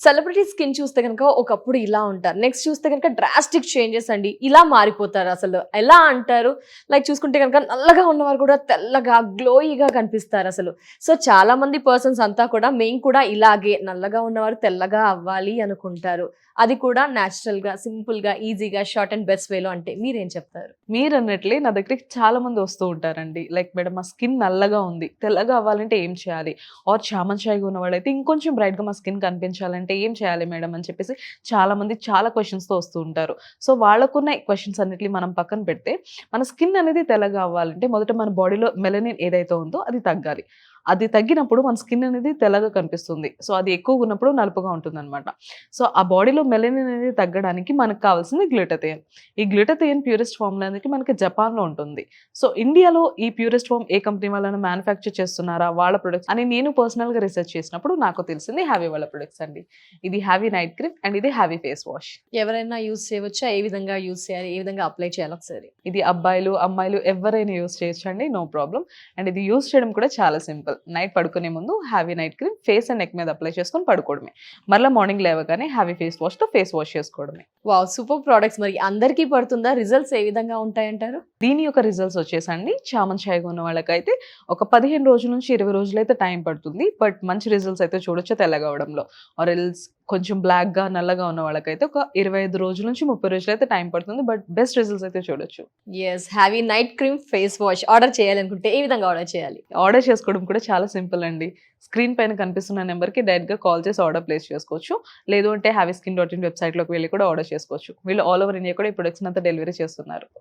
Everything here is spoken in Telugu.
సెలబ్రిటీ స్కిన్ చూస్తే కనుక ఒకప్పుడు ఇలా ఉంటారు. నెక్స్ట్ చూస్తే కనుక డ్రాస్టిక్ చేంజెస్ అండి. ఇలా మారిపోతారు అసలు. ఎలా అంటారు? లైక్ చూసుకుంటే కనుక నల్లగా ఉన్నవారు కూడా తెల్లగా, గ్లోయిగా కనిపిస్తారు అసలు. సో చాలా మంది పర్సన్స్ అంతా కూడా మేము కూడా ఇలాగే నల్లగా ఉన్నవారు తెల్లగా అవ్వాలి అనుకుంటారు. అది కూడా న్యాచురల్‌గా, సింపుల్‌గా, ఈజీగా, షార్ట్ అండ్ బెస్ట్ వేలో అంటే మీరేం చెప్తారు? మీరన్నట్లే నా దగ్గరికి చాలా మంది వస్తూ ఉంటారండి. లైక్ మేడం మా స్కిన్ నల్లగా ఉంది. తెల్లగా అవ్వాలంటే ఏం చేయాలి? ఆర్ చామన్ చాయ్‌గా ఉన్నవాడైతే ఇంకొంచెం బ్రైట్‌గా మా స్కిన్ కనిపించాలంటే ఏం చేయాలి మేడం అని చెప్పేసి చాలా మంది చాలా క్వెషన్స్‌తో వస్తూ ఉంటారు. సో వాళ్ళకున్న క్వెషన్స్ అన్నిటిని మనం పక్కన పెడితే మన స్కిన్ అనేది తెల్లగా అవ్వాలంటే మొదట మన బాడీలో మెలనిన్ ఏదైతే ఉందో అది తగ్గాలి. అది తగ్గినప్పుడు మన స్కిన్ అనేది తెల్లగా కనిపిస్తుంది. సో అది ఎక్కువగా ఉన్నప్పుడు నలుపుగా ఉంటుందన్నమాట. సో ఆ బాడీలో మెలనిన్ అనేది తగ్గడానికి మనకు కావాల్సింది గ్లూటథియోన్. ఈ గ్లూటథియోన్ ప్యూరెస్ట్ ఫార్ములా అనేది మనకి జపాన్‌లో ఉంటుంది. సో ఇండియాలో ఈ ప్యూరెస్ట్ ఫార్మ్ ఏ కంపెనీ వాళ్ళైనా మ్యానుఫ్యాక్చర్ చేస్తున్నారా? వాళ్ళ ప్రొడక్ట్స్ అని నేను పర్సనల్‌గా రీసెర్చ్ చేసినప్పుడు నాకు తెలిసింది హ్యావీ వాళ్ళ ప్రొడక్ట్స్ అండి. ఇది హ్యావీ నైట్ క్రీమ్ అండ్ ఇది హ్యావీ ఫేస్ వాష్. ఎవరైనా యూజ్ చేయవచ్చా? ఏ విధంగా యూజ్ చేయాలి? ఏ విధంగా అప్లై చేయాలి ఒకసారి? ఇది అబ్బాయిలు, అమ్మాయిలు ఎవరైనా యూజ్ చేయొచ్చండి. No problem. అండ్ ఇది యూజ్ చేయడం కూడా చాలా సింపుల్. నైట్ పడుకునే ముందు heavy night cream face and neck మీద అప్లై చేసుకొని పడుకోవడమే. మరలా మార్నింగ్ లేవగానే హ్యావీ ఫేస్ వాష్‌తో ఫేస్ వాష్ చేసుకోవడమే. వావ్! Super products. మరి అందరికీ పడుతుందా? రిజల్ట్స్ ఏ విధంగా ఉంటాయంటారు? దీని యొక్క రిజల్ట్స్ వచ్చేసండి చామన్ చాయ్‌గా ఉన్న వాళ్ళకైతే ఒక 15 రోజుల నుంచి 20 రోజులైతే టైం పడుతుంది. బట్ మంచి రిజల్ట్స్ అయితే చూడొచ్చు తెల్లగా అవ్వడంలో. ఆర్ ఎల్స్ కొంచెం బ్లాక్‌గా, నల్లగా ఉన్న వాళ్ళకైతే ఒక 25 రోజుల నుంచి 30 రోజులైతే టైం పడుతుంది. బట్ బెస్ట్ రిజల్ట్స్ అయితే చూడొచ్చు. Yes. Heavy night cream face wash order చేయాలనుకుంటే ఏ విధంగా ఆర్డర్ చేయాలి? ఆర్డర్ చేసుకోవడం కూడా చాలా సింపుల్ అండి. స్క్రీన్ పైన కనిపిస్తున్న నెంబర్‌కి డైరెక్ట్‌గా కాల్ చేసి ఆర్డర్ ప్లేస్ చేసుకోవచ్చు. లేదు అంటే హ్యావీస్కిన్.in వెబ్‌సైట్‌లోకి వెళ్లి కూడా ఆర్డర్ చేసుకోవచ్చు. వీళ్ళు ఆల్ ఓవర్ ఇండియా కూడా ఈ ప్రొడక్ట్స్‌ని అంతా డెలివరీ చేస్తున్నారు.